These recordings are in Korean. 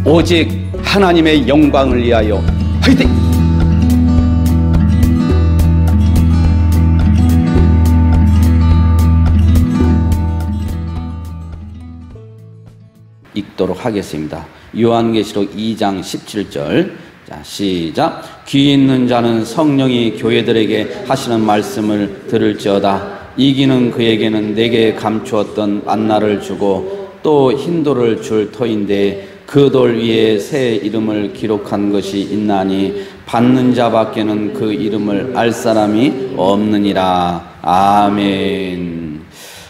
오직 하나님의 영광을 위하여 화이팅! 읽도록 하겠습니다. 요한계시록 2장 17절. 자, 시작. 귀 있는 자는 성령이 교회들에게 하시는 말씀을 들을지어다. 이기는 그에게는 내게 감추었던 만나를 주고 또 흰 돌을 줄 터인데 그 돌 위에 새 이름을 기록한 것이 있나니 받는 자밖에는 그 이름을 알 사람이 없느니라. 아멘.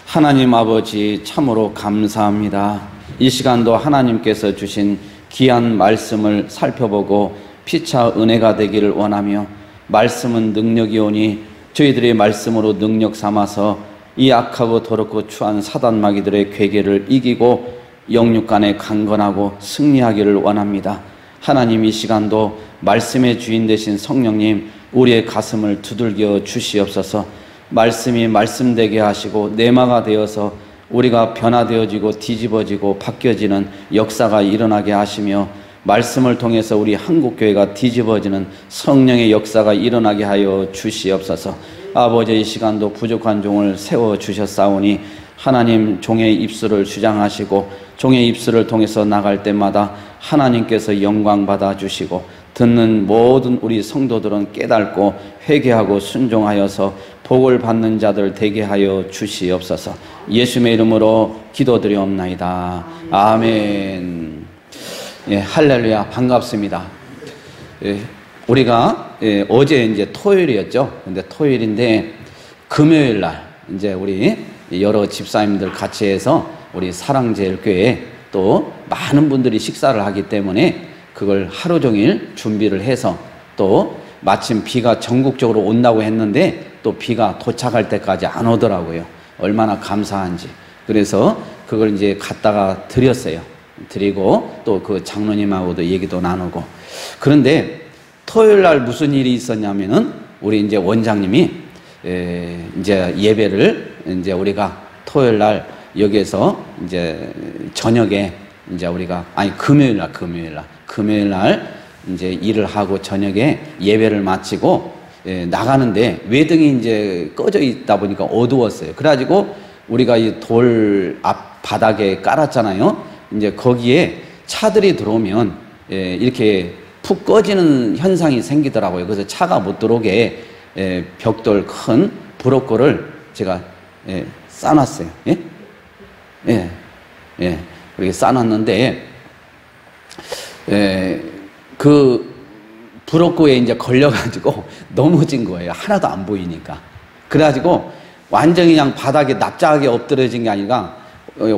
하나님 아버지 참으로 감사합니다. 이 시간도 하나님께서 주신 귀한 말씀을 살펴보고 피차 은혜가 되기를 원하며, 말씀은 능력이 오니 저희들의 말씀으로 능력 삼아서 이 악하고 더럽고 추한 사단 마귀들의 괴계를 이기고 영육간에 강건하고 승리하기를 원합니다. 하나님, 이 시간도 말씀의 주인 되신 성령님, 우리의 가슴을 두들겨 주시옵소서. 말씀이 말씀되게 하시고 내마가 되어서 우리가 변화되어지고 뒤집어지고 바뀌어지는 역사가 일어나게 하시며, 말씀을 통해서 우리 한국교회가 뒤집어지는 성령의 역사가 일어나게 하여 주시옵소서. 아버지, 이 시간도 부족한 종을 세워주셨사오니 하나님, 종의 입술을 주장하시고 종의 입술을 통해서 나갈 때마다 하나님께서 영광 받아주시고 듣는 모든 우리 성도들은 깨닫고 회개하고 순종하여서 복을 받는 자들 되게 하여 주시옵소서. 예수의 이름으로 기도드리옵나이다. 아멘. 예, 할렐루야. 반갑습니다. 예, 우리가 어제 이제 토요일이었죠. 근데 토요일인데 금요일 날 이제 우리 여러 집사님들 같이 해서 우리 사랑제일교회에 또 많은 분들이 식사를 하기 때문에 그걸 하루 종일 준비를 해서, 또 마침 비가 전국적으로 온다고 했는데 또 비가 도착할 때까지 안 오더라고요. 얼마나 감사한지. 그래서 그걸 이제 갖다가 드렸어요. 드리고 또 그 장로님하고도 얘기도 나누고. 그런데 토요일 날 무슨 일이 있었냐면은 우리 이제 원장님이 이제 예배를 이제 우리가 토요일 날 여기에서 이제 저녁에 이제 우리가 금요일 날 이제 일을 하고 저녁에 예배를 마치고 나가는데 외등이 이제 꺼져 있다 보니까 어두웠어요. 그래가지고 우리가 이 돌 앞 바닥에 깔았잖아요. 이제 거기에 차들이 들어오면 이렇게 푹 꺼지는 현상이 생기더라고요. 그래서 차가 못 들어오게 벽돌 큰 브로커를 제가 싸놨어요. 그렇게 싸놨는데 그 브로커에 이제 걸려가지고 넘어진 거예요. 하나도 안 보이니까. 그래가지고 완전히 그냥 바닥에 납작하게 엎드려진 게 아니라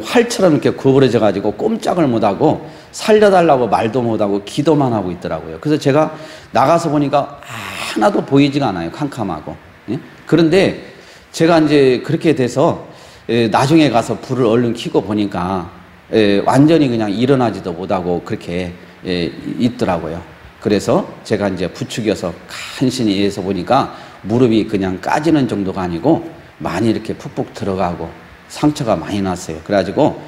활처럼 이렇게 구부러져 가지고 꼼짝을 못하고 살려달라고 말도 못하고 기도만 하고 있더라고요. 그래서 제가 나가서 보니까 하나도 보이지가 않아요. 캄캄하고. 그런데 제가 이제 그렇게 돼서 나중에 가서 불을 얼른 켜고 보니까 완전히 그냥 일어나지도 못하고 그렇게 있더라고요. 그래서 제가 이제 부축여서 간신히 해서 보니까 무릎이 그냥 까지는 정도가 아니고 많이 이렇게 푹푹 들어가고 상처가 많이 났어요. 그래가지고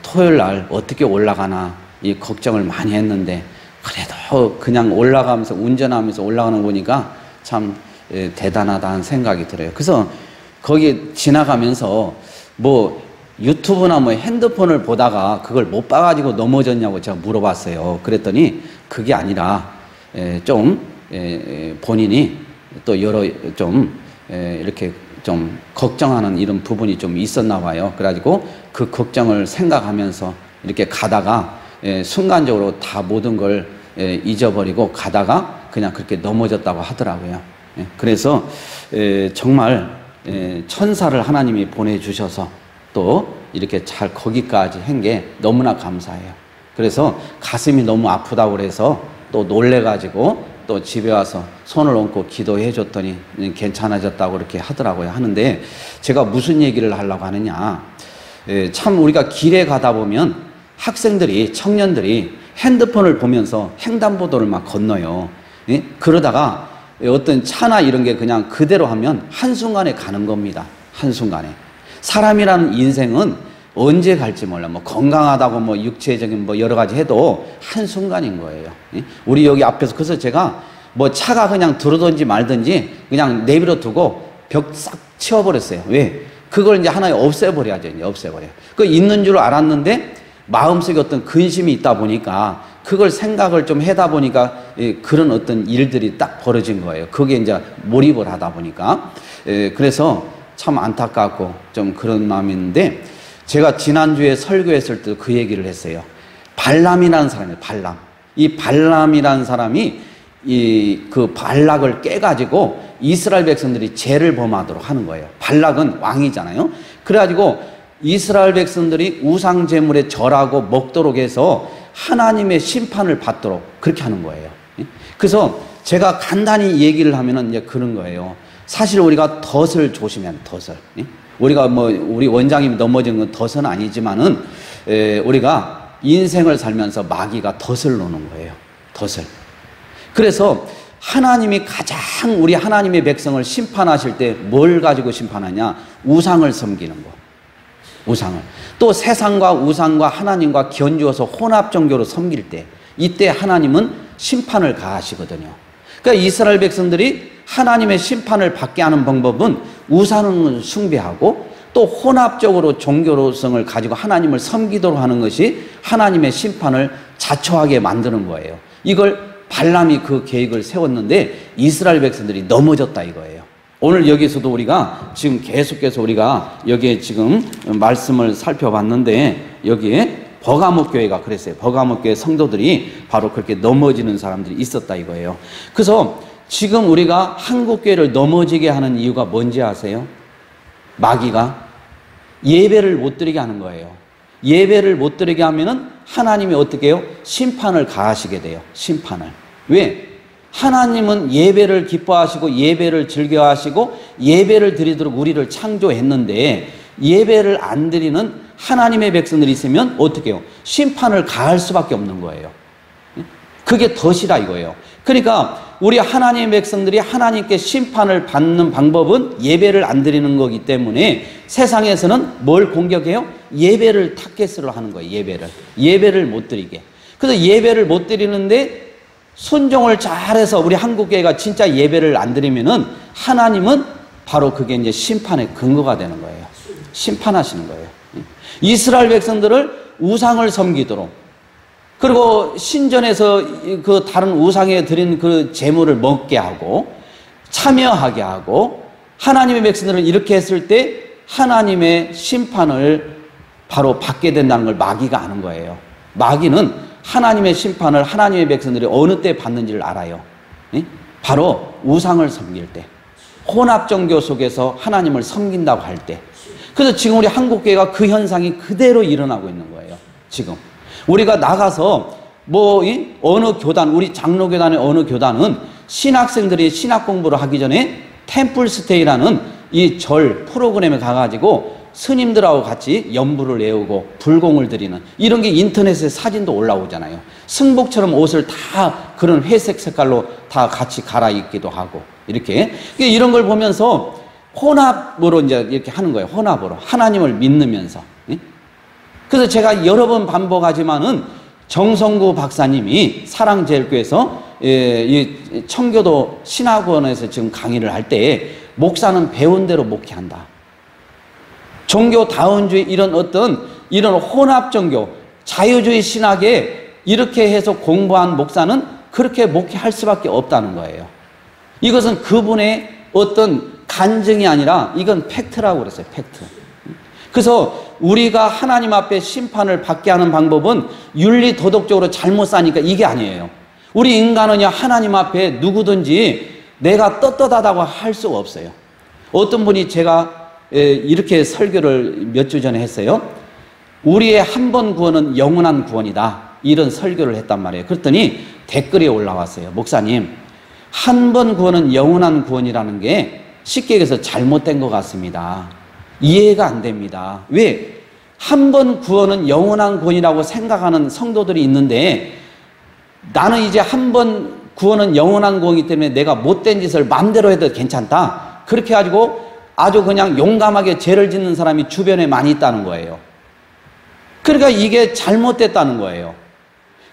토요일 날 어떻게 올라가나 이 걱정을 많이 했는데, 그래도 그냥 올라가면서 운전하면서 올라가는 거 보니까 참 대단하다는 생각이 들어요. 그래서 거기 지나가면서 뭐 유튜브나 뭐 핸드폰을 보다가 그걸 못 봐가지고 넘어졌냐고 제가 물어봤어요. 그랬더니 그게 아니라 좀 본인이 또 여러 좀 이렇게 좀 걱정하는 이런 부분이 좀 있었나 봐요. 그래가지고 그 걱정을 생각하면서 이렇게 가다가 순간적으로 다 모든 걸 잊어버리고 가다가 그냥 그렇게 넘어졌다고 하더라고요. 그래서 정말 천사를 하나님이 보내주셔서 또 이렇게 잘 거기까지 한 게 너무나 감사해요. 그래서 가슴이 너무 아프다고 그래서 또 놀래가지고 또 집에 와서 손을 얹고 기도해 줬더니 괜찮아졌다고 그렇게 하더라고요. 하는데 제가 무슨 얘기를 하려고 하느냐, 참 우리가 길에 가다 보면 학생들이, 청년들이 핸드폰을 보면서 횡단보도를 막 건너요. 그러다가 어떤 차나 이런 게 그냥 그대로 하면 한순간에 가는 겁니다. 한순간에. 사람이라는 인생은 언제 갈지 몰라. 뭐 건강하다고 뭐 육체적인 뭐 여러 가지 해도 한순간인 거예요. 우리 여기 앞에서 그래서 제가 뭐 차가 그냥 들어든지 말든지 그냥 내버려 두고 벽 싹 치워버렸어요. 왜? 그걸 이제 하나에 없애버려야죠. 이제 없애버려. 그 있는 줄 알았는데 마음속에 어떤 근심이 있다 보니까 그걸 생각을 좀 하다 보니까 그런 어떤 일들이 딱 벌어진 거예요. 그게 이제 몰입을 하다 보니까. 그래서 참 안타깝고 좀 그런 마음인데 제가 지난주에 설교했을 때 그 얘기를 했어요. 발람이라는 사람이에요. 발람. 이 발람이라는 사람이 그 발락을 깨가지고 이스라엘 백성들이 죄를 범하도록 하는 거예요. 발락은 왕이잖아요. 그래가지고 이스라엘 백성들이 우상 제물에 절하고 먹도록 해서 하나님의 심판을 받도록 그렇게 하는 거예요. 그래서 제가 간단히 얘기를 하면은 이제 그런 거예요. 사실 우리가 덫을 조심해야 돼요. 덫을. 우리가 뭐 우리 원장님이 넘어진 건 덫은 아니지만은 우리가 인생을 살면서 마귀가 덫을 놓는 거예요. 덫을. 그래서 하나님이 가장 우리 하나님의 백성을 심판하실 때 뭘 가지고 심판하냐? 우상을 섬기는 거. 우상을. 또 세상과 우상과 하나님과 견주어서 혼합 종교로 섬길 때 이때 하나님은 심판을 가하시거든요. 그러니까 이스라엘 백성들이 하나님의 심판을 받게 하는 방법은 우상을 숭배하고 또 혼합적으로 종교성을 가지고 하나님을 섬기도록 하는 것이 하나님의 심판을 자초하게 만드는 거예요. 이걸 발람이 그 계획을 세웠는데 이스라엘 백성들이 넘어졌다 이거예요. 오늘 여기서도 우리가 지금 계속해서 우리가 여기에 지금 말씀을 살펴봤는데 여기에 버가모 교회가 그랬어요. 버가모 교회 성도들이 바로 그렇게 넘어지는 사람들이 있었다 이거예요. 그래서 지금 우리가 한국 교회를 넘어지게 하는 이유가 뭔지 아세요? 마귀가 예배를 못 드리게 하는 거예요. 예배를 못 드리게 하면은 하나님이 어떻게 해요? 심판을 가하시게 돼요. 심판을. 왜? 하나님은 예배를 기뻐하시고 예배를 즐겨하시고 예배를 드리도록 우리를 창조했는데 예배를 안 드리는 하나님의 백성들이 있으면 어떻게 해요? 심판을 가할 수밖에 없는 거예요. 그게 덫이라 이거예요. 그러니까 우리 하나님의 백성들이 하나님께 심판을 받는 방법은 예배를 안 드리는 거기 때문에 세상에서는 뭘 공격해요? 예배를 타겟으로 하는 거예요. 예배를 못 드리게. 그래서 예배를 못 드리는데 순종을 잘해서 우리 한국교회가 진짜 예배를 안 드리면은 하나님은 바로 그게 이제 심판의 근거가 되는 거예요. 심판하시는 거예요. 이스라엘 백성들을 우상을 섬기도록 그리고 신전에서 그 다른 우상에 드린 그 제물을 먹게 하고 참여하게 하고 하나님의 백성들은 이렇게 했을 때 하나님의 심판을 바로 받게 된다는 걸 마귀가 아는 거예요. 마귀는 하나님의 심판을 하나님의 백성들이 어느 때 받는지를 알아요. 바로 우상을 섬길 때, 혼합종교 속에서 하나님을 섬긴다고 할 때. 그래서 지금 우리 한국교회가 그 현상이 그대로 일어나고 있는 거예요. 지금 우리가 나가서 뭐 어느 교단, 우리 장로교단의 어느 교단은 신학생들이 신학 공부를 하기 전에 템플스테이라는 이 절 프로그램에 가가지고 스님들하고 같이 연부를 외우고 불공을 드리는 이런 게 인터넷에 사진도 올라오잖아요. 승복처럼 옷을 다 그런 회색 색깔로 다 같이 갈아입기도 하고 이렇게 이런 걸 보면서 혼합으로 이제 이렇게 하는 거예요. 혼합으로 하나님을 믿으면서. 그래서 제가 여러 번 반복하지만은 정성구 박사님이 사랑제일교회에서 이 청교도 신학원에서 지금 강의를 할 때 목사는 배운 대로 목회한다. 종교다운주의 이런 혼합 종교, 자유주의 신학에 이렇게 해서 공부한 목사는 그렇게 목회할 수밖에 없다는 거예요. 이것은 그분의 어떤 간증이 아니라 이건 팩트라고 그랬어요. 팩트. 그래서 우리가 하나님 앞에 심판을 받게 하는 방법은 윤리 도덕적으로 잘못 사니까 이게 아니에요. 우리 인간은요 하나님 앞에 누구든지 내가 떳떳하다고 할 수가 없어요. 어떤 분이 제가 이렇게 설교를 몇 주 전에 했어요. 우리의 한 번 구원은 영원한 구원이다. 이런 설교를 했단 말이에요. 그랬더니 댓글이 올라왔어요. 목사님, 한 번 구원은 영원한 구원이라는 게 쉽게 얘기해서 잘못된 것 같습니다. 이해가 안 됩니다. 왜? 한 번 구원은 영원한 구원이라고 생각하는 성도들이 있는데 나는 이제 한 번 구원은 영원한 구원이기 때문에 내가 못된 짓을 마음대로 해도 괜찮다. 그렇게 가지고 아주 그냥 용감하게 죄를 짓는 사람이 주변에 많이 있다는 거예요. 그러니까 이게 잘못됐다는 거예요.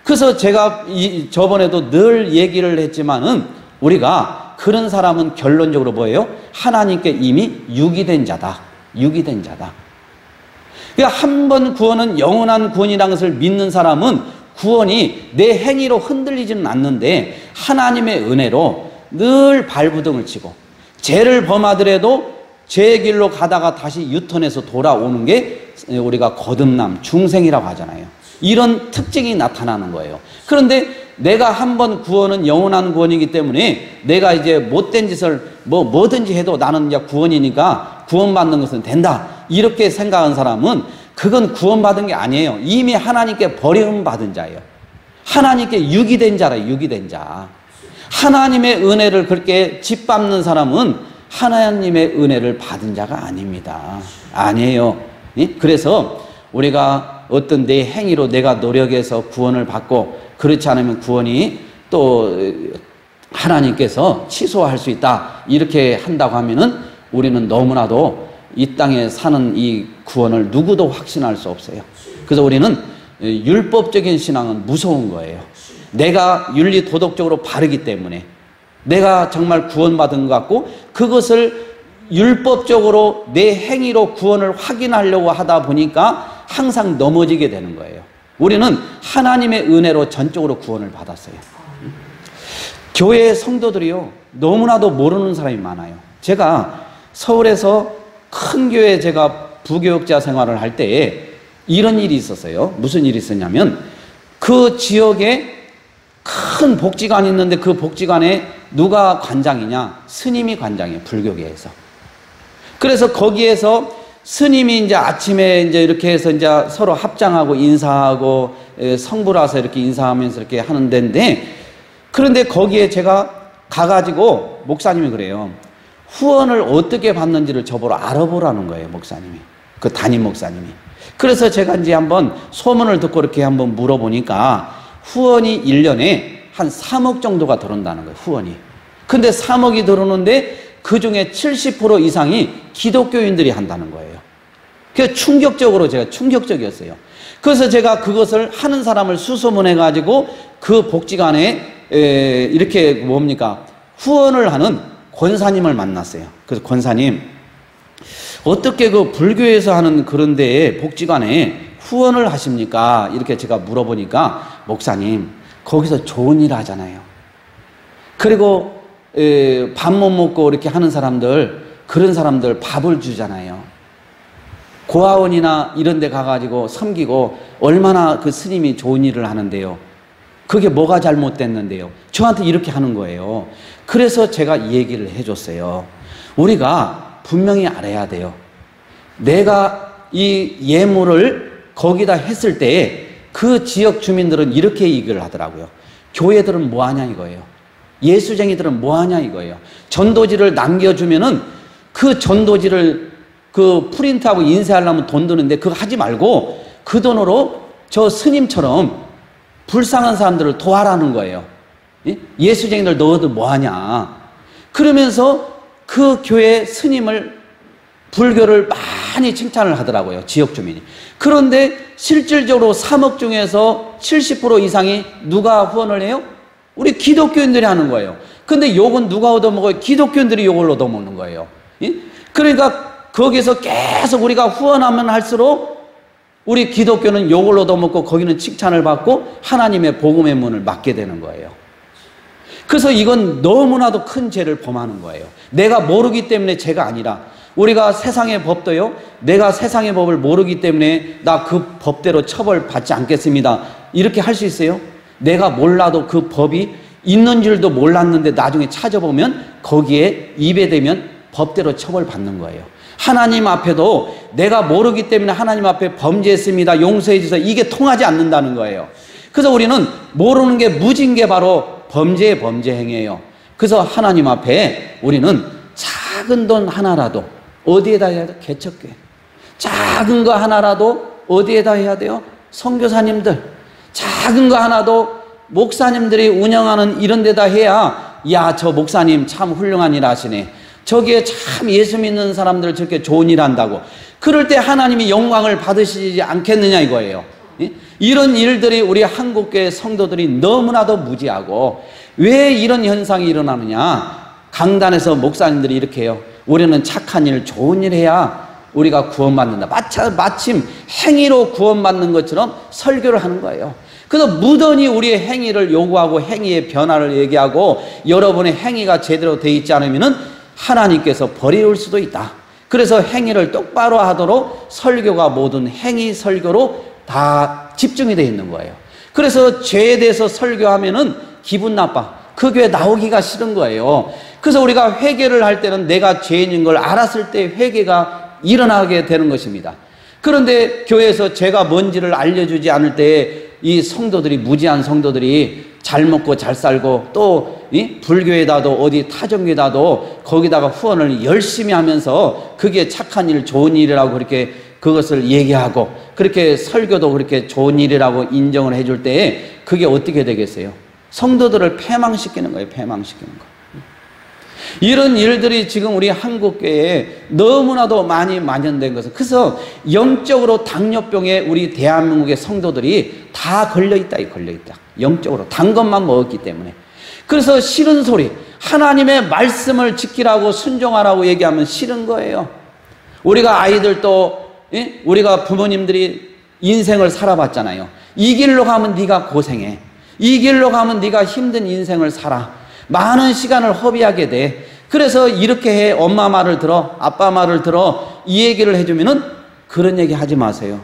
그래서 제가 저번에도 늘 얘기를 했지만은 우리가 그런 사람은 결론적으로 뭐예요? 하나님께 이미 유기된 자다. 유기된 자다. 그러니까 한 번 구원은 영원한 구원이라는 것을 믿는 사람은 구원이 내 행위로 흔들리지는 않는데 하나님의 은혜로 늘 발부둥을 치고 죄를 범하더라도 죄의 길로 가다가 다시 유턴해서 돌아오는 게 우리가 거듭남, 중생이라고 하잖아요. 이런 특징이 나타나는 거예요. 그런데 내가 한 번 구원은 영원한 구원이기 때문에 내가 이제 못된 짓을 뭐든지 해도 나는 이제 구원이니까 구원받는 것은 된다. 이렇게 생각한 사람은 그건 구원받은 게 아니에요. 이미 하나님께 버림받은 자예요. 하나님께 유기된 자라, 유기된 자. 하나님의 은혜를 그렇게 짓밟는 사람은 하나님의 은혜를 받은 자가 아닙니다. 아니에요. 그래서 우리가 어떤 내 행위로 내가 노력해서 구원을 받고 그렇지 않으면 구원이 또 하나님께서 취소할 수 있다. 이렇게 한다고 하면은 우리는 너무나도 이 땅에 사는 이 구원을 누구도 확신할 수 없어요. 그래서 우리는 율법적인 신앙은 무서운 거예요. 내가 윤리 도덕적으로 바르기 때문에 내가 정말 구원받은 것 같고 그것을 율법적으로 내 행위로 구원을 확인하려고 하다 보니까 항상 넘어지게 되는 거예요. 우리는 하나님의 은혜로 전적으로 구원을 받았어요. 교회 성도들이요, 너무나도 모르는 사람이 많아요. 제가 서울에서 큰 교회 제가 부교육자 생활을 할 때에 이런 일이 있었어요. 무슨 일이 있었냐면 그 지역에 큰 복지관이 있는데 그 복지관에 누가 관장이냐? 스님이 관장이에요. 불교계에서. 그래서 거기에서 스님이 이제 아침에 이제 이렇게 해서 이제 서로 합장하고 인사하고 성부라서 이렇게 인사하면서 이렇게 하는 데인데 그런데 거기에 제가 가가지고 목사님이 그래요. 후원을 어떻게 받는지를 저보러 알아보라는 거예요. 목사님이. 그 담임 목사님이. 그래서 제가 이제 한번 소문을 듣고 이렇게 한번 물어보니까 후원이 1년에 한 3억 정도가 들어온다는 거예요. 후원이. 근데 3억이 들어오는데 그 중에 70% 이상이 기독교인들이 한다는 거예요. 그래서 충격적으로 제가 충격적이었어요. 그래서 제가 그것을 하는 사람을 수소문해가지고 그 복지관에 이렇게 뭡니까? 후원을 하는 권사님을 만났어요. 그래서 권사님, 어떻게 그 불교에서 하는 그런 데에 복지관에 후원을 하십니까? 이렇게 제가 물어보니까 목사님, 거기서 좋은 일 하잖아요. 그리고 밥 못 먹고 이렇게 하는 사람들, 그런 사람들 밥을 주잖아요. 고아원이나 이런 데 가가지고 섬기고 얼마나 그 스님이 좋은 일을 하는데요. 그게 뭐가 잘못됐는데요. 저한테 이렇게 하는 거예요. 그래서 제가 이 얘기를 해줬어요. 우리가 분명히 알아야 돼요. 내가 이 예물을 거기다 했을 때에 그 지역 주민들은 이렇게 얘기를 하더라고요. 교회들은 뭐 하냐 이거예요. 예수쟁이들은 뭐 하냐 이거예요. 전도지를 남겨주면은 그 전도지를 그 프린트하고 인쇄하려면 돈 드는데 그거 하지 말고 그 돈으로 저 스님처럼 불쌍한 사람들을 도와라는 거예요. 예수쟁이들 너희들 뭐 하냐. 그러면서 그 교회 스님을 불교를 많이 칭찬을 하더라고요. 지역 주민이. 그런데 실질적으로 3억 중에서 70% 이상이 누가 후원을 해요? 우리 기독교인들이 하는 거예요. 근데 욕은 누가 얻어먹어요? 기독교인들이 욕을 얻어먹는 거예요. 그러니까 거기서 계속 우리가 후원하면 할수록 우리 기독교는 욕을 얻어먹고 거기는 칭찬을 받고 하나님의 복음의 문을 막게 되는 거예요. 그래서 이건 너무나도 큰 죄를 범하는 거예요. 내가 모르기 때문에 죄가 아니라 우리가 세상의 법도요, 내가 세상의 법을 모르기 때문에 나 그 법대로 처벌받지 않겠습니다. 이렇게 할 수 있어요? 내가 몰라도 그 법이 있는 줄도 몰랐는데 나중에 찾아보면 거기에 입에 대면 법대로 처벌받는 거예요. 하나님 앞에도 내가 모르기 때문에 하나님 앞에 범죄했습니다. 용서해 주세요. 이게 통하지 않는다는 거예요. 그래서 우리는 모르는 게 무진 게 바로 범죄의 범죄 행위예요. 그래서 하나님 앞에 우리는 작은 돈 하나라도 어디에다 해야 돼요? 개척교회. 작은 거 하나라도 어디에다 해야 돼요? 선교사님들. 작은 거 하나도 목사님들이 운영하는 이런 데다 해야 야, 저 목사님 참 훌륭한 일 하시네. 저기에 참 예수 믿는 사람들 저렇게 좋은 일 한다고. 그럴 때 하나님이 영광을 받으시지 않겠느냐 이거예요. 이런 일들이 우리 한국교회 성도들이 너무나도 무지하고, 왜 이런 현상이 일어나느냐? 강단에서 목사님들이 이렇게 해요. 우리는 착한 일, 좋은 일 해야 우리가 구원받는다. 마침 행위로 구원받는 것처럼 설교를 하는 거예요. 그래서 무던히 우리의 행위를 요구하고 행위의 변화를 얘기하고, 여러분의 행위가 제대로 돼 있지 않으면 하나님께서 버릴 수도 있다. 그래서 행위를 똑바로 하도록 설교가 모든 행위 설교로 다 집중이 되어 있는 거예요. 그래서 죄에 대해서 설교하면은 기분 나빠. 그 교회 나오기가 싫은 거예요. 그래서 우리가 회개를 할 때는 내가 죄인인 걸 알았을 때 회개가 일어나게 되는 것입니다. 그런데 교회에서 죄가 뭔지를 알려주지 않을 때 이 성도들이, 무지한 성도들이 잘 먹고 잘 살고, 또 불교에다도 어디 타종교에다도 거기다가 후원을 열심히 하면서 그게 착한 일, 좋은 일이라고 그렇게 그것을 얘기하고, 그렇게 설교도 그렇게 좋은 일이라고 인정을 해줄 때 그게 어떻게 되겠어요? 성도들을 패망시키는 거예요. 패망시키는 거. 이런 일들이 지금 우리 한국교회에 너무나도 많이 만연된 것은, 그래서 영적으로 당뇨병에 우리 대한민국의 성도들이 다 걸려있다. 영적으로 단 것만 먹었기 때문에. 그래서 싫은 소리, 하나님의 말씀을 지키라고 순종하라고 얘기하면 싫은 거예요. 우리가 아이들도, 우리가 부모님들이 인생을 살아봤잖아요. 이 길로 가면 네가 고생해, 이 길로 가면 네가 힘든 인생을 살아, 많은 시간을 허비하게 돼. 그래서 이렇게 해. 엄마 말을 들어, 아빠 말을 들어. 이 얘기를 해주면은 그런 얘기 하지 마세요.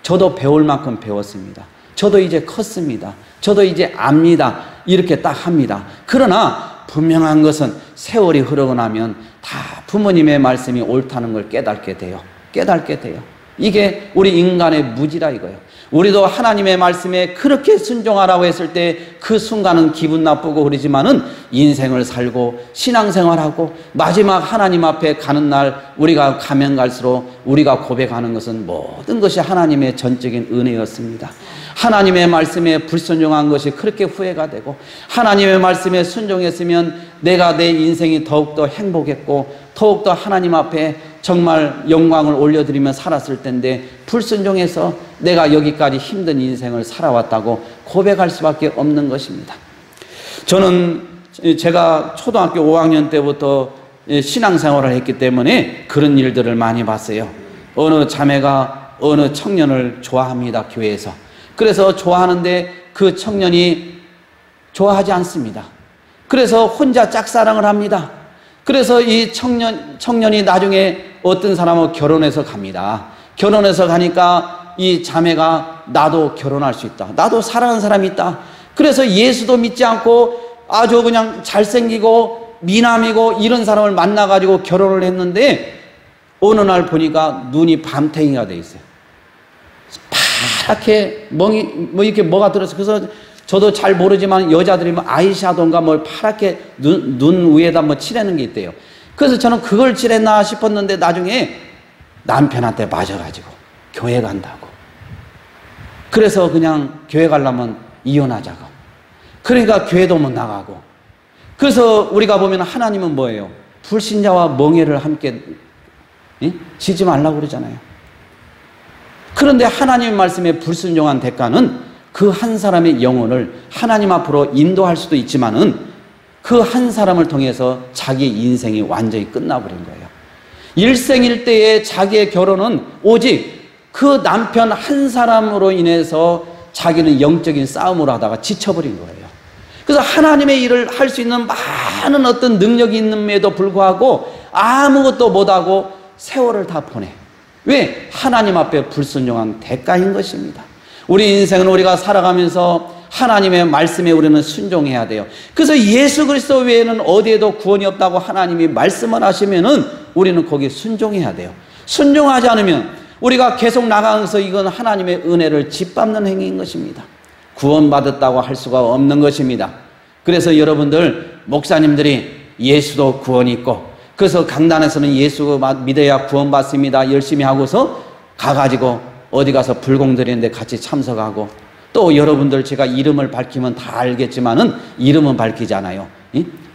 저도 배울 만큼 배웠습니다. 저도 이제 컸습니다. 저도 이제 압니다. 이렇게 딱 합니다. 그러나 분명한 것은 세월이 흐르고 나면 다 부모님의 말씀이 옳다는 걸 깨닫게 돼요. 이게 우리 인간의 무지라 이거예요. 우리도 하나님의 말씀에 그렇게 순종하라고 했을 때 그 순간은 기분 나쁘고 그러지만은 인생을 살고 신앙생활하고 마지막 하나님 앞에 가는 날 우리가 가면 갈수록 우리가 고백하는 것은 모든 것이 하나님의 전적인 은혜였습니다. 하나님의 말씀에 불순종한 것이 그렇게 후회가 되고, 하나님의 말씀에 순종했으면 내가 내 인생이 더욱더 행복했고 더욱더 하나님 앞에 정말 영광을 올려드리며 살았을 텐데, 불순종해서 내가 여기까지 힘든 인생을 살아왔다고 고백할 수밖에 없는 것입니다. 저는 제가 초등학교 5학년 때부터 신앙생활을 했기 때문에 그런 일들을 많이 봤어요. 어느 자매가 어느 청년을 좋아합니다, 교회에서. 그래서 좋아하는데 그 청년이 좋아하지 않습니다. 그래서 혼자 짝사랑을 합니다. 그래서 이 청년이 나중에 어떤 사람하고 결혼해서 갑니다. 결혼해서 가니까 이 자매가 나도 결혼할 수 있다, 나도 사랑하는 사람이 있다. 그래서 예수도 믿지 않고 아주 그냥 잘생기고 미남이고 이런 사람을 만나가지고 결혼을 했는데, 어느 날 보니까 눈이 밤탱이가 돼 있어요. 파랗게 멍이 뭐 이렇게 뭐가 들어서, 그래서 저도 잘 모르지만 여자들이 뭐 아이샤도인가 뭘 파랗게 눈 위에다 뭐 칠하는 게 있대요. 그래서 저는 그걸 칠했나 싶었는데 나중에 남편한테 맞아가지고 교회 간다고. 그래서 그냥 교회 가려면 이혼하자고. 그러니까 교회도 못 나가고. 그래서 우리가 보면 하나님은 뭐예요? 불신자와 멍에를 함께 지지 말라고 그러잖아요. 그런데 하나님의 말씀에 불순종한 대가는 그 한 사람의 영혼을 하나님 앞으로 인도할 수도 있지만은 그 한 사람을 통해서 자기 인생이 완전히 끝나버린 거예요. 일생일대의 자기의 결혼은 오직 그 남편 한 사람으로 인해서 자기는 영적인 싸움을 하다가 지쳐버린 거예요. 그래서 하나님의 일을 할 수 있는 많은 어떤 능력이 있는데도 불구하고 아무것도 못하고 세월을 다 보내. 왜? 하나님 앞에 불순종한 대가인 것입니다. 우리 인생은 우리가 살아가면서 하나님의 말씀에 우리는 순종해야 돼요. 그래서 예수 그리스도 외에는 어디에도 구원이 없다고 하나님이 말씀을 하시면은 우리는 거기에 순종해야 돼요. 순종하지 않으면 우리가 계속 나가면서 이건 하나님의 은혜를 짓밟는 행위인 것입니다. 구원받았다고 할 수가 없는 것입니다. 그래서 여러분들 목사님들이 예수도 구원이 있고, 그래서 강단에서는 예수 믿어야 구원받습니다 열심히 하고서 가가지고 어디 가서 불공드리는데 같이 참석하고, 또 여러분들 제가 이름을 밝히면 다 알겠지만은 이름은 밝히잖아요.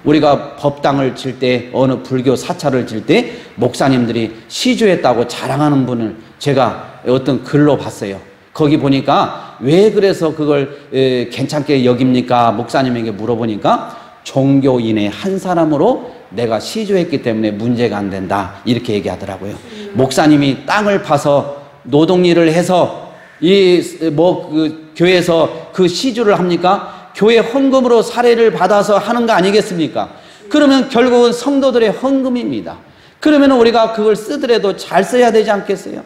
우리가 법당을 질 때, 어느 불교 사찰을 질 때 목사님들이 시주했다고 자랑하는 분을 제가 어떤 글로 봤어요. 거기 보니까 왜 그래서 그걸 괜찮게 여깁니까? 목사님에게 물어보니까 종교인의 한 사람으로 내가 시주했기 때문에 문제가 안 된다, 이렇게 얘기하더라고요. 목사님이 땅을 파서 노동일을 해서 교회에서 그 시주를 합니까? 교회 헌금으로 사례를 받아서 하는 거 아니겠습니까? 그러면 결국은 성도들의 헌금입니다. 그러면 우리가 그걸 쓰더라도 잘 써야 되지 않겠어요?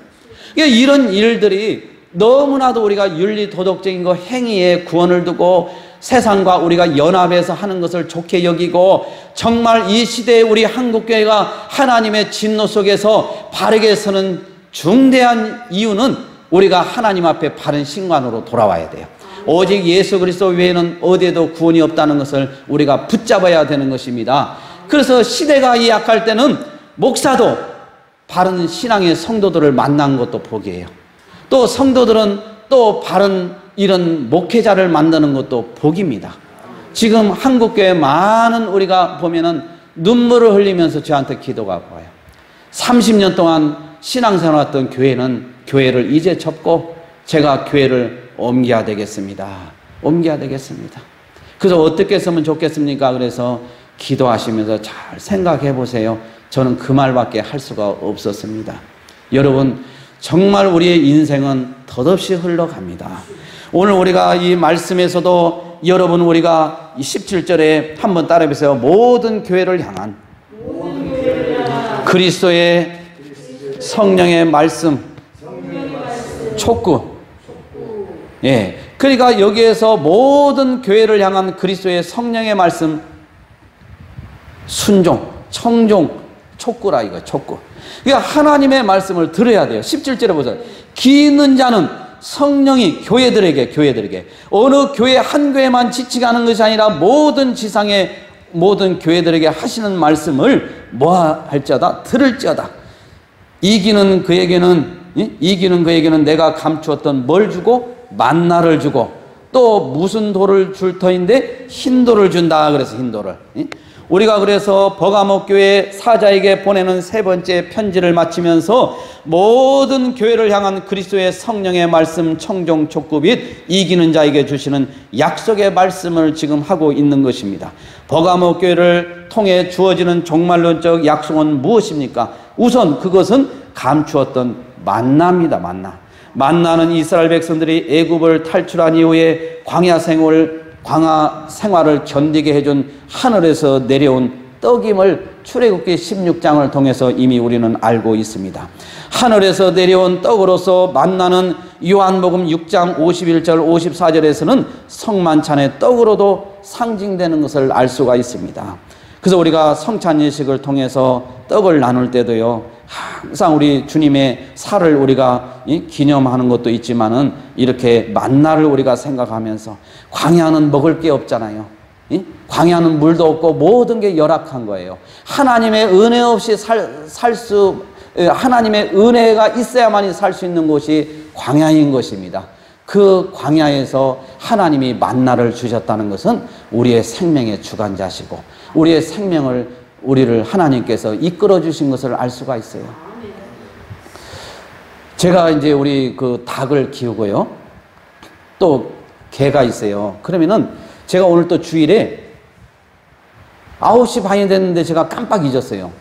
그러니까 이런 일들이 너무나도 우리가 윤리 도덕적인 거, 행위에 구원을 두고 세상과 우리가 연합해서 하는 것을 좋게 여기고, 정말 이 시대에 우리 한국교회가 하나님의 진노 속에서 바르게 서는 중대한 이유는 우리가 하나님 앞에 바른 신관으로 돌아와야 돼요. 오직 예수 그리스도 외에는 어디에도 구원이 없다는 것을 우리가 붙잡아야 되는 것입니다. 그래서 시대가 약할 때는 목사도 바른 신앙의 성도들을 만난 것도 복이에요. 또 성도들은 또 바른 이런 목회자를 만드는 것도 복입니다. 지금 한국교회 많은 우리가 보면은 눈물을 흘리면서 저한테 기도가 와요. 30년 동안 신앙생활 했던 교회를 이제 접고 제가 교회를 옮겨야 되겠습니다. 옮겨야 되겠습니다. 그래서 어떻게 했으면 좋겠습니까? 그래서 기도하시면서 잘 생각해 보세요. 저는 그 말밖에 할 수가 없었습니다. 여러분, 정말 우리의 인생은 덧없이 흘러갑니다. 오늘 우리가 이 말씀에서도 여러분, 우리가 이 17절에 한번 따라해 보세요. 모든 교회를 향한 그리스도의 성령의 말씀, 촉구. 예. 그러니까 여기에서 모든 교회를 향한 그리스도의 성령의 말씀, 순종, 청종, 촉구라 이거, 촉구. 그러니까 하나님의 말씀을 들어야 돼요. 17절에 보세요. 기 있는 자는 성령이 교회들에게 어느 교회 한 교회만 지치가는 것이 아니라 모든 지상의 모든 교회들에게 하시는 말씀을 뭐 할지어다? 들을지어다. 이기는 그에게는 내가 감추었던 뭘 주고? 만나를 주고, 또 무슨 돌을 줄 터인데 흰 돌을 준다. 그래서 흰 돌을. 우리가 그래서 버가모 교회 사자에게 보내는 세 번째 편지를 마치면서 모든 교회를 향한 그리스도의 성령의 말씀, 청종, 촉구 및 이기는 자에게 주시는 약속의 말씀을 지금 하고 있는 것입니다. 버가모 교회를 통해 주어지는 종말론적 약속은 무엇입니까? 우선 그것은 감추었던 만나입니다. 만나는 이스라엘 백성들이 애굽을 탈출한 이후에 광야 생활을 견디게 해준 하늘에서 내려온 떡임을 출애굽기 16장을 통해서 이미 우리는 알고 있습니다. 하늘에서 내려온 떡으로서 만나는 요한복음 6장 51절 54절에서는 성만찬의 떡으로도 상징되는 것을 알 수가 있습니다. 그래서 우리가 성찬 예식을 통해서 떡을 나눌 때도요, 항상 우리 주님의 살을 우리가 기념하는 것도 있지만은 이렇게 만나를 우리가 생각하면서, 광야는 먹을 게 없잖아요. 광야는 물도 없고 모든 게 열악한 거예요. 하나님의 은혜 없이 하나님의 은혜가 있어야만이 살 수 있는 곳이 광야인 것입니다. 그 광야에서 하나님이 만나를 주셨다는 것은 우리의 생명의 주관자시고 우리의 우리를 하나님께서 이끌어 주신 것을 알 수가 있어요. 제가 이제 우리 그 닭을 키우고요, 또 개가 있어요. 그러면은 제가 오늘 또 주일에 9시 반이 됐는데 제가 깜빡 잊었어요.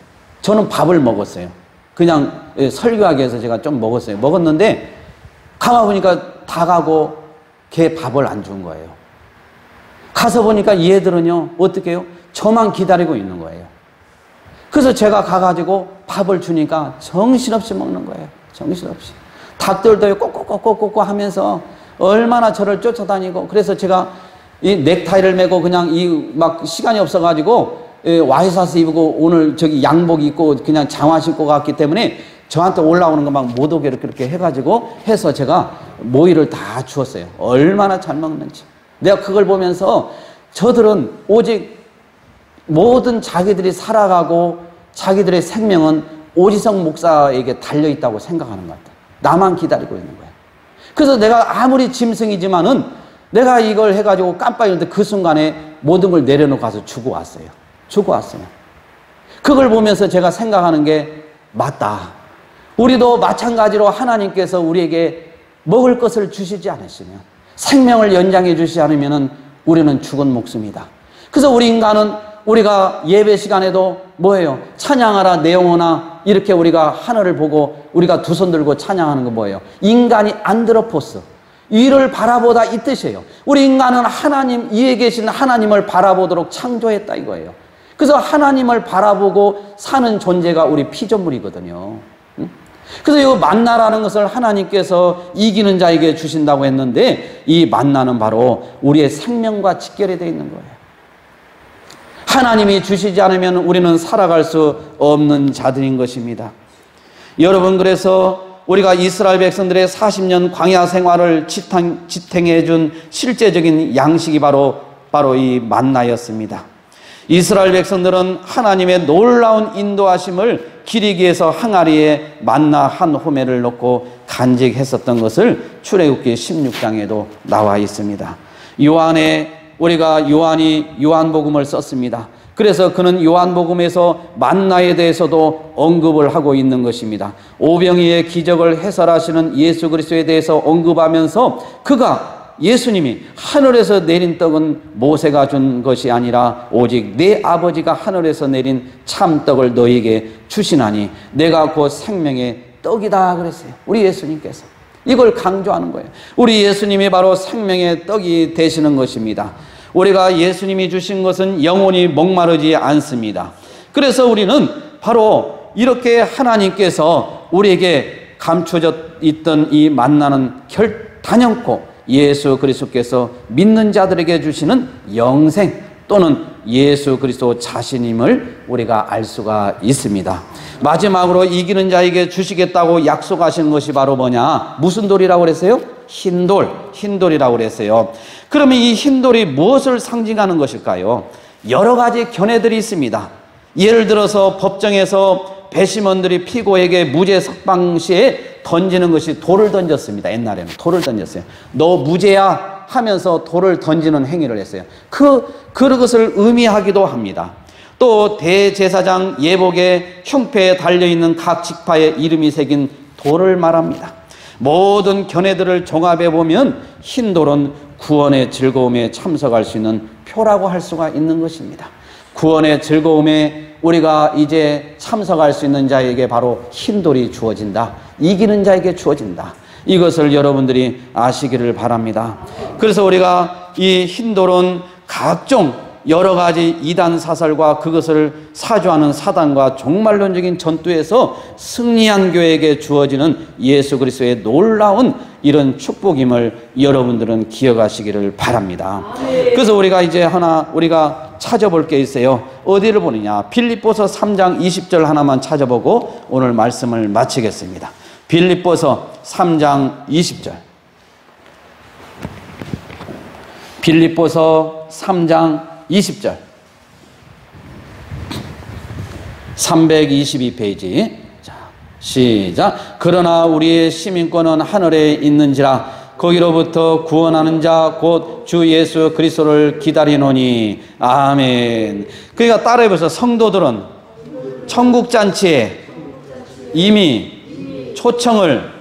저는 밥을 먹었어요. 그냥 설교하기 위해서 제가 좀 먹었어요. 먹었는데 가보니까 닭하고 개 밥을 안 준 거예요. 가서 보니까 얘들은요, 어떻게 해요? 저만 기다리고 있는 거예요. 그래서 제가 가가지고 밥을 주니까 정신없이 먹는 거예요. 정신없이. 닭들도 꼬꼬꼬꼬꼬 하면서 얼마나 저를 쫓아다니고, 그래서 제가 이 넥타이를 메고 그냥 막 시간이 없어가지고 와이셔츠 입고 오늘 저기 양복 입고 그냥 장화 신고 갔기 때문에 저한테 올라오는 거 막 못 오게 이렇게 해가지고 해서 제가 모이를 다 주었어요. 얼마나 잘 먹는지. 내가 그걸 보면서 저들은 오직 모든 자기들이 살아가고 자기들의 생명은 오지성 목사에게 달려있다고 생각하는 것 같아요. 나만 기다리고 있는 거예요. 그래서 내가 아무리 짐승이지만은 내가 이걸 해가지고 깜빡 잊는데 그 순간에 모든 걸 내려놓고 가서 주고 왔어요. 주고 왔으면. 그걸 보면서 제가 생각하는 게 맞다. 우리도 마찬가지로 하나님께서 우리에게 먹을 것을 주시지 않으시면, 생명을 연장해 주시지 않으면 우리는 죽은 목숨이다. 그래서 우리 인간은 우리가 예배 시간에도 뭐예요? 찬양하라 내 영혼아, 이렇게 우리가 하늘을 보고 우리가 두 손 들고 찬양하는 거 뭐예요? 인간이 안드로포스, 위를 바라보다 이 뜻이에요. 우리 인간은 하나님, 위에 계신 하나님을 바라보도록 창조했다 이거예요. 그래서 하나님을 바라보고 사는 존재가 우리 피조물이거든요. 그래서 이 만나라는 것을 하나님께서 이기는 자에게 주신다고 했는데, 이 만나는 바로 우리의 생명과 직결이 되어 있는 거예요. 하나님이 주시지 않으면 우리는 살아갈 수 없는 자들인 것입니다. 여러분, 그래서 우리가 이스라엘 백성들의 40년 광야 생활을 지탱해 준 실제적인 양식이 바로 이 만나였습니다. 이스라엘 백성들은 하나님의 놀라운 인도하심을 기리기 위해서 항아리에 만나 한 호멜을 넣고 간직했었던 것을 출애굽기 16장에도 나와 있습니다. 요한이 요한복음을 썼습니다. 그래서 그는 요한복음에서 만나에 대해서도 언급을 하고 있는 것입니다. 오병이의 기적을 해설하시는 예수 그리스도에 대해서 언급하면서 그가, 예수님이 하늘에서 내린 떡은 모세가 준 것이 아니라 오직 내 아버지가 하늘에서 내린 참떡을 너에게 주시나니 내가 곧 생명의 떡이다 그랬어요. 우리 예수님께서 이걸 강조하는 거예요. 우리 예수님이 바로 생명의 떡이 되시는 것입니다. 우리가 예수님이 주신 것은 영원히 목마르지 않습니다. 그래서 우리는 바로 이렇게 하나님께서 우리에게 감춰져 있던 이 만나는 단연코 예수 그리스도께서 믿는 자들에게 주시는 영생 또는 예수 그리스도 자신임을 우리가 알 수가 있습니다. 마지막으로 이기는 자에게 주시겠다고 약속하신 것이 바로 뭐냐? 무슨 돌이라고 그랬어요? 흰돌이라고 그랬어요. 그러면 이 흰돌이 무엇을 상징하는 것일까요? 여러 가지 견해들이 있습니다. 예를 들어서 법정에서 배심원들이 피고에게 무죄 석방 시에 던지는 것이 돌을 던졌습니다. 옛날에는 돌을 던졌어요. 너 무죄야 하면서 돌을 던지는 행위를 했어요. 그것을 의미하기도 합니다. 또 대제사장 예복의 흉패에 달려있는 각 지파의 이름이 새긴 돌을 말합니다. 모든 견해들을 종합해 보면 흰돌은 구원의 즐거움에 참석할 수 있는 표라고 할 수가 있는 것입니다. 구원의 즐거움에 우리가 이제 참석할 수 있는 자에게 바로 흰돌이 주어진다. 이기는 자에게 주어진다. 이것을 여러분들이 아시기를 바랍니다. 그래서 우리가 이 흰돌은 각종 여러 가지 이단 사설과 그것을 사주하는 사단과 종말론적인 전투에서 승리한 교회에게 주어지는 예수 그리스도의 놀라운 이런 축복임을 여러분들은 기억하시기를 바랍니다. 그래서 우리가 이제 우리가 찾아볼 게 있어요. 어디를 보느냐? 빌립보서 3장 20절 하나만 찾아보고 오늘 말씀을 마치겠습니다. 빌립보서 3장 20절. 빌립보서 3장 20절 322페이지. 자, 시작. 그러나 우리의 시민권은 하늘에 있는지라 거기로부터 구원하는 자 곧 주 예수 그리스도를 기다리노니. 아멘. 그러니까 따라해보세요. 성도들은 천국잔치에 이미 초청을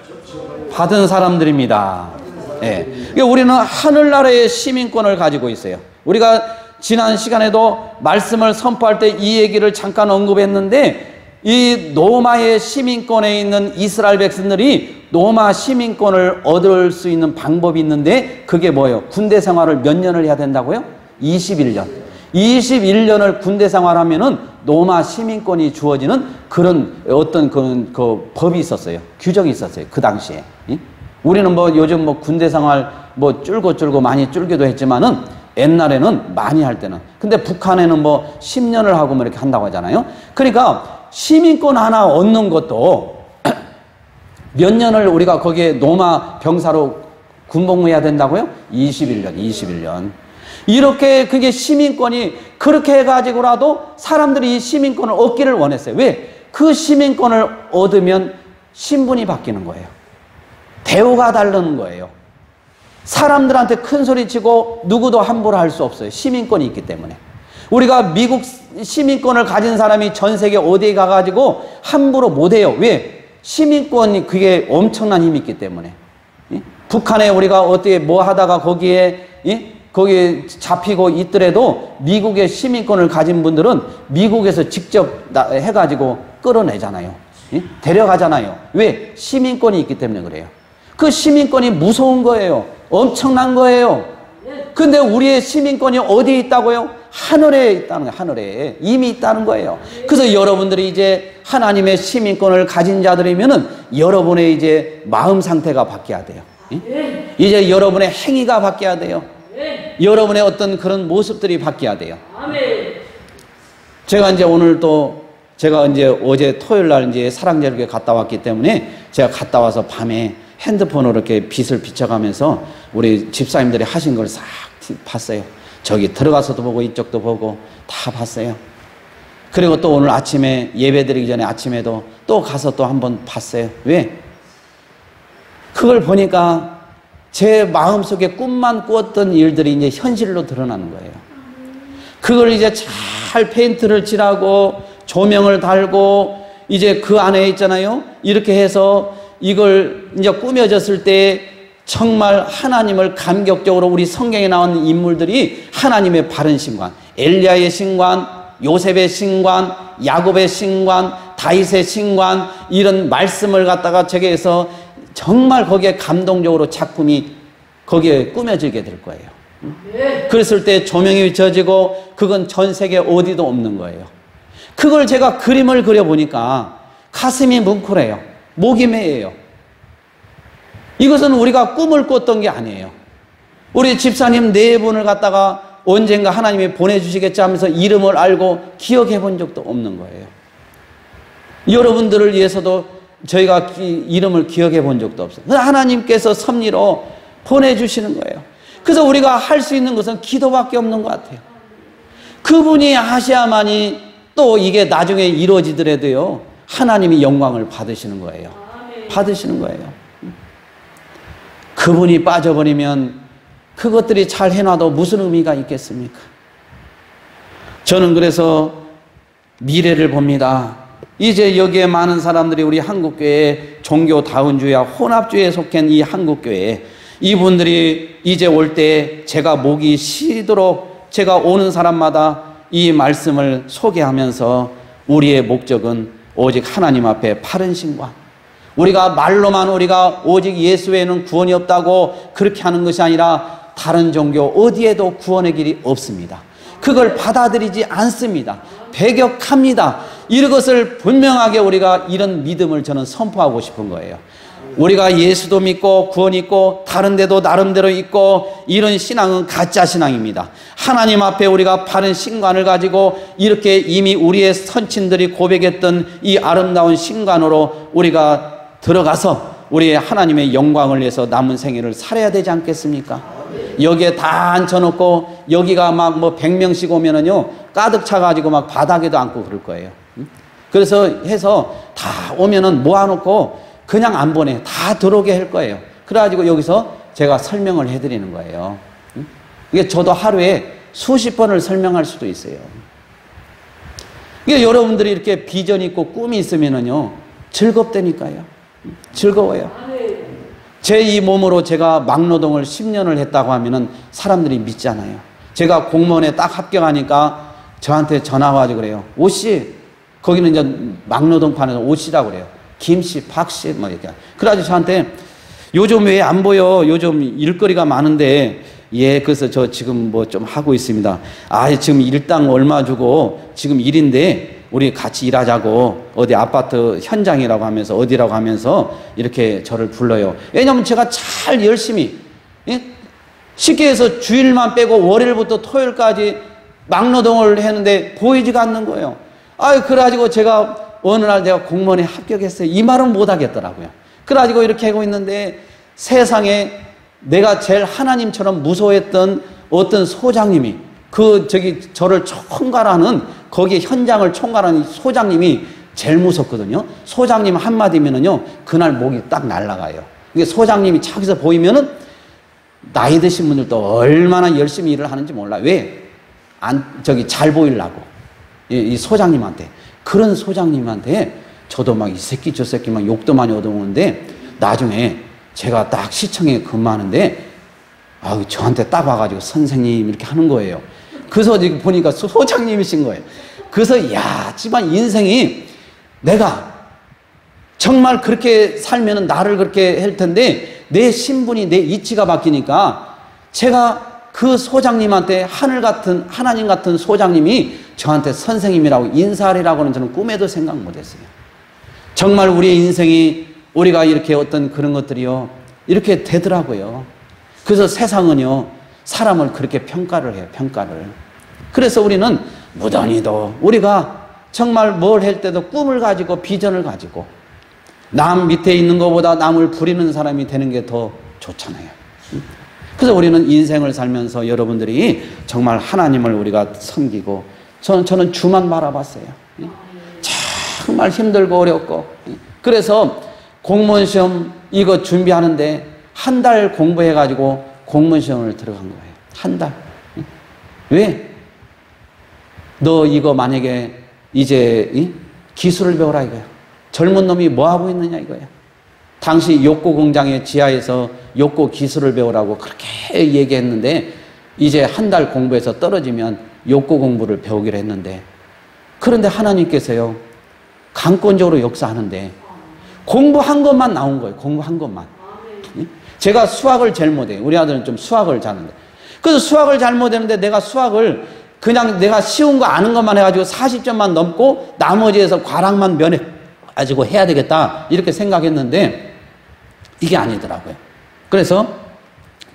받은 사람들입니다. 예. 그러니까 우리는 하늘나라의 시민권을 가지고 있어요. 우리가 지난 시간에도 말씀을 선포할 때 이 얘기를 잠깐 언급했는데, 이 로마의 시민권에 있는 이스라엘 백성들이 로마 시민권을 얻을 수 있는 방법이 있는데, 그게 뭐예요? 군대 생활을 몇 년을 해야 된다고요? 21년. 21년을 군대 생활하면은 로마 시민권이 주어지는 그런 어떤 그 법이 있었어요. 규정이 있었어요. 그 당시에. 우리는 뭐 요즘 뭐 군대 생활 뭐 줄고 많이 줄기도 했지만은 옛날에는 많이 할 때는. 근데 북한에는 뭐 10년을 하고 뭐 이렇게 한다고 하잖아요. 그러니까 시민권 하나 얻는 것도 몇 년을 우리가 거기에 로마 병사로 군복무해야 된다고요? 21년. 이렇게 그게 시민권이 그렇게 해가지고라도 사람들이 이 시민권을 얻기를 원했어요. 왜? 그 시민권을 얻으면 신분이 바뀌는 거예요. 대우가 다르는 거예요. 사람들한테 큰 소리 치고 누구도 함부로 할 수 없어요. 시민권이 있기 때문에. 우리가 미국 시민권을 가진 사람이 전 세계 어디에 가가지고 함부로 못해요. 왜? 시민권이 그게 엄청난 힘이 있기 때문에. 북한에 우리가 어떻게 뭐 하다가 거기에 잡히고 있더라도 미국의 시민권을 가진 분들은 미국에서 직접 해가지고 끌어내잖아요. 데려가잖아요. 왜? 시민권이 있기 때문에 그래요. 그 시민권이 무서운 거예요. 엄청난 거예요. 근데 우리의 시민권이 어디에 있다고요? 하늘에 있다는 거예요. 하늘에 이미 있다는 거예요. 그래서 여러분들이 이제 하나님의 시민권을 가진 자들이면은 여러분의 이제 마음 상태가 바뀌어야 돼요. 이제 여러분의 행위가 바뀌어야 돼요. 여러분의 어떤 그런 모습들이 바뀌어야 돼요. 제가 이제 오늘 또 제가 이제 어제 토요일 날 이제 사랑제일교회 갔다 왔기 때문에 제가 갔다 와서 밤에 핸드폰으로 이렇게 빛을 비춰가면서 우리 집사님들이 하신 걸 싹 봤어요. 저기 들어가서도 보고 이쪽도 보고 다 봤어요. 그리고 또 오늘 아침에 예배 드리기 전에 아침에도 또 가서 또 한번 봤어요. 왜? 그걸 보니까 제 마음속에 꿈만 꾸었던 일들이 이제 현실로 드러나는 거예요. 그걸 이제 잘 페인트를 칠하고 조명을 달고 이제 그 안에 있잖아요. 이렇게 해서 이걸 이제 꾸며졌을 때 정말 하나님을 감격적으로 우리 성경에 나온 인물들이 하나님의 바른 신관, 엘리야의 신관, 요셉의 신관, 야곱의 신관, 다윗의 신관, 이런 말씀을 갖다가 저기에서 정말 거기에 감동적으로 작품이 거기에 꾸며지게 될 거예요. 그랬을 때 조명이 비춰지고 그건 전 세계 어디도 없는 거예요. 그걸 제가 그림을 그려보니까 가슴이 뭉클해요. 목이 메여요. 이것은 우리가 꿈을 꿨던 게 아니에요. 우리 집사님 4분을 갖다가 언젠가 하나님이 보내주시겠지 하면서 이름을 알고 기억해 본 적도 없는 거예요. 여러분들을 위해서도 저희가 이름을 기억해 본 적도 없어요. 하나님께서 섭리로 보내주시는 거예요. 그래서 우리가 할 수 있는 것은 기도밖에 없는 것 같아요. 그분이 하셔야만이 또 이게 나중에 이루어지더라도요, 하나님이 영광을 받으시는 거예요. 받으시는 거예요. 그분이 빠져버리면 그것들이 잘 해놔도 무슨 의미가 있겠습니까? 저는 그래서 미래를 봅니다. 이제 여기에 많은 사람들이 우리 한국교회 종교다운주의와 혼합주의에 속한 이 한국교회, 이분들이 이제 올 때 제가 목이 쉬도록 제가 오는 사람마다 이 말씀을 소개하면서 우리의 목적은 오직 하나님 앞에 바른 신관, 우리가 말로만 우리가 오직 예수 외에는 구원이 없다고 그렇게 하는 것이 아니라 다른 종교 어디에도 구원의 길이 없습니다. 그걸 받아들이지 않습니다. 배격합니다. 이런 것을 분명하게 우리가 이런 믿음을 저는 선포하고 싶은 거예요. 우리가 예수도 믿고 구원 있고 다른 데도 나름대로 있고 이런 신앙은 가짜 신앙입니다. 하나님 앞에 우리가 바른 신관을 가지고 이렇게 이미 우리의 선친들이 고백했던 이 아름다운 신관으로 우리가 들어가서 우리의 하나님의 영광을 위해서 남은 생애를 살아야 되지 않겠습니까? 여기에 다 앉혀놓고 여기가 막 뭐 100명씩 오면은요 가득 차가지고 막 바닥에도 앉고 그럴 거예요. 그래서 해서 다 오면은 모아놓고 그냥 안 보내. 다 들어오게 할 거예요. 그래가지고 여기서 제가 설명을 해드리는 거예요. 이게 저도 하루에 수십 번을 설명할 수도 있어요. 이게 여러분들이 이렇게 비전이 있고 꿈이 있으면은요 즐겁다니까요. 즐거워요. 제 이 몸으로 제가 막노동을 10년을 했다고 하면은 사람들이 믿잖아요. 제가 공무원에 딱 합격하니까 저한테 전화가 와가지고 그래요. 오씨, 거기는 이제 막노동판에서 오씨라고 그래요. 김씨, 박씨, 뭐 이렇게. 그래가지고 저한테 요즘 왜 안 보여? 요즘 일거리가 많은데, 예, 그래서 저 지금 뭐 좀 하고 있습니다. 아, 지금 일당 얼마 주고 지금 일인데 우리 같이 일하자고 어디 아파트 현장이라고 하면서 어디라고 하면서 이렇게 저를 불러요. 왜냐하면 제가 잘 열심히, 예? 쉽게 해서 주일만 빼고 월요일부터 토요일까지 막노동을 했는데 보이지가 않는 거예요. 아, 그래가지고 제가 어느 날 내가 공무원에 합격했어요. 이 말은 못 하겠더라고요. 그래가지고 이렇게 하고 있는데 세상에 내가 제일 하나님처럼 무서워했던 어떤 소장님이 저를 총괄하는 거기 현장을 총괄하는 소장님이 제일 무섭거든요. 소장님 한마디면은요 그날 목이 딱 날아가요. 이게 소장님이 저기서 보이면은 나이 드신 분들도 얼마나 열심히 일을 하는지 몰라. 왜? 잘 보이려고. 이 소장님한테. 그런 소장님한테 저도 막 이 새끼 저 새끼 막 욕도 많이 얻어먹는데 나중에 제가 딱 시청에 근무하는데 저한테 딱 와가지고 선생님 이렇게 하는 거예요. 그래서 지금 보니까 소장님이신 거예요. 그래서 야, 집안 인생이 내가 정말 그렇게 살면은 나를 그렇게 할 텐데 내 신분이 내 이치가 바뀌니까 제가 그 소장님한테 하나님 같은 소장님이 저한테 선생님이라고 인사하리라고는 저는 꿈에도 생각 못했어요. 정말 우리의 인생이 우리가 이렇게 어떤 그런 것들이요 이렇게 되더라고요. 그래서 세상은요 사람을 그렇게 평가를 해요. 평가를. 그래서 우리는 무던히도 우리가 정말 뭘 할 때도 꿈을 가지고 비전을 가지고 남 밑에 있는 것보다 남을 부리는 사람이 되는 게 더 좋잖아요. 그래서 우리는 인생을 살면서 여러분들이 정말 하나님을 우리가 섬기고 저는 주만 바라봤어요. 정말 힘들고 어렵고 그래서 공무원 시험 이거 준비하는데 한 달 공부해가지고 공무원 시험을 들어간 거예요. 한 달. 왜? 너 이거 만약에 이제 기술을 배워라 이거야. 젊은 놈이 뭐 하고 있느냐 이거야. 당시 욕고 공장의 지하에서 욕고 기술을 배우라고 그렇게 얘기했는데 이제 한 달 공부해서 떨어지면 욕고 공부를 배우기로 했는데 그런데 하나님께서요 강권적으로 역사하는데 공부한 것만 나온 거예요. 공부한 것만. 제가 수학을 제일 못해요. 우리 아들은 좀 수학을 잘하는데 그래서 수학을 잘 못하는데 내가 수학을 그냥 내가 쉬운 거 아는 것만 해가지고 40점만 넘고 나머지에서 과락만 면해가지고 해야 되겠다 이렇게 생각했는데 이게 아니더라고요. 그래서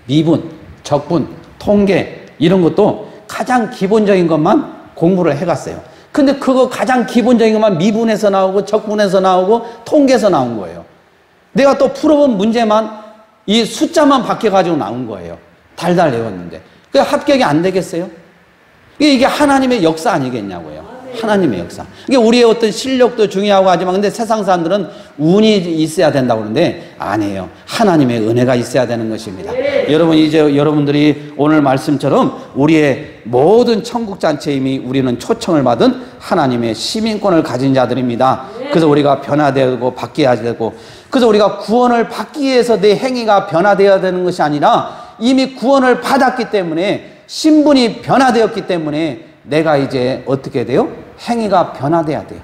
미분, 적분, 통계 이런 것도 가장 기본적인 것만 공부를 해갔어요. 근데 그거 가장 기본적인 것만 미분에서 나오고 적분에서 나오고 통계에서 나온 거예요. 내가 또 풀어본 문제만 이 숫자만 바뀌어가지고 나온 거예요. 달달 외웠는데. 그게 합격이 안 되겠어요? 이게 하나님의 역사 아니겠냐고요. 하나님의 역사. 이게 우리의 어떤 실력도 중요하고 하지만 근데 세상 사람들은 운이 있어야 된다고 그러는데 아니에요. 하나님의 은혜가 있어야 되는 것입니다. 여러분 이제 여러분들이 오늘 말씀처럼 우리의 모든 천국잔치에 이미 우리는 초청을 받은 하나님의 시민권을 가진 자들입니다. 그래서 우리가 변화되고 바뀌어야 되고 그래서 우리가 구원을 받기 위해서 내 행위가 변화되어야 되는 것이 아니라 이미 구원을 받았기 때문에 신분이 변화되었기 때문에 내가 이제 어떻게 돼요? 행위가 변화돼야 돼요.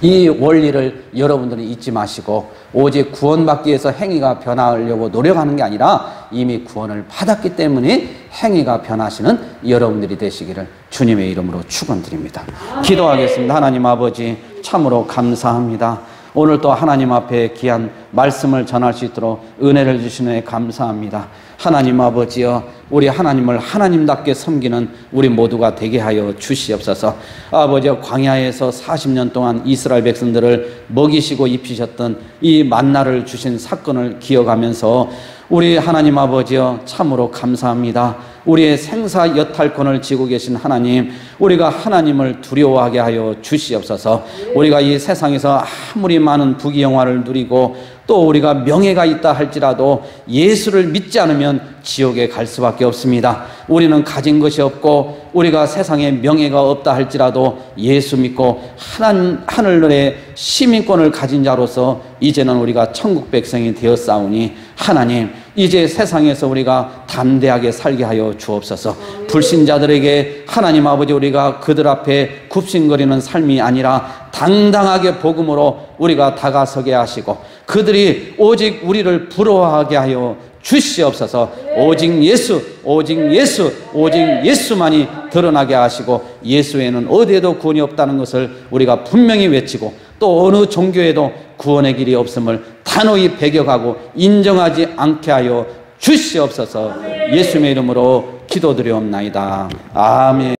이 원리를 여러분들은 잊지 마시고 오직 구원받기 위해서 행위가 변하려고 노력하는 게 아니라 이미 구원을 받았기 때문에 행위가 변하시는 여러분들이 되시기를 주님의 이름으로 축원드립니다. 기도하겠습니다. 하나님 아버지 참으로 감사합니다. 오늘 또 하나님 앞에 귀한 말씀을 전할 수 있도록 은혜를 주시네 감사합니다. 하나님 아버지여 우리 하나님을 하나님답게 섬기는 우리 모두가 되게 하여 주시옵소서. 아버지여 광야에서 40년 동안 이스라엘 백성들을 먹이시고 입히셨던 이 만나를 주신 사건을 기억하면서 우리 하나님 아버지여 참으로 감사합니다. 우리의 생사 여탈권을 지고 계신 하나님, 우리가 하나님을 두려워하게 하여 주시옵소서. 우리가 이 세상에서 아무리 많은 부귀영화를 누리고 또 우리가 명예가 있다 할지라도 예수를 믿지 않으면 지옥에 갈 수밖에 없습니다. 우리는 가진 것이 없고 우리가 세상에 명예가 없다 할지라도 예수 믿고 하늘의 시민권을 가진 자로서 이제는 우리가 천국 백성이 되었사오니 하나님 이제 세상에서 우리가 담대하게 살게 하여 주옵소서. 불신자들에게 하나님 아버지 우리가 그들 앞에 굽신거리는 삶이 아니라 당당하게 복음으로 우리가 다가서게 하시고 그들이 오직 우리를 부러워하게 하여 주시옵소서. 오직 예수, 오직 예수, 오직 예수만이 드러나게 하시고 예수 외에는 어디에도 구원이 없다는 것을 우리가 분명히 외치고 또 어느 종교에도 구원의 길이 없음을 단호히 배격하고 인정하지 않게 하여 주시옵소서. 예수님의 이름으로 기도드리옵나이다. 아멘.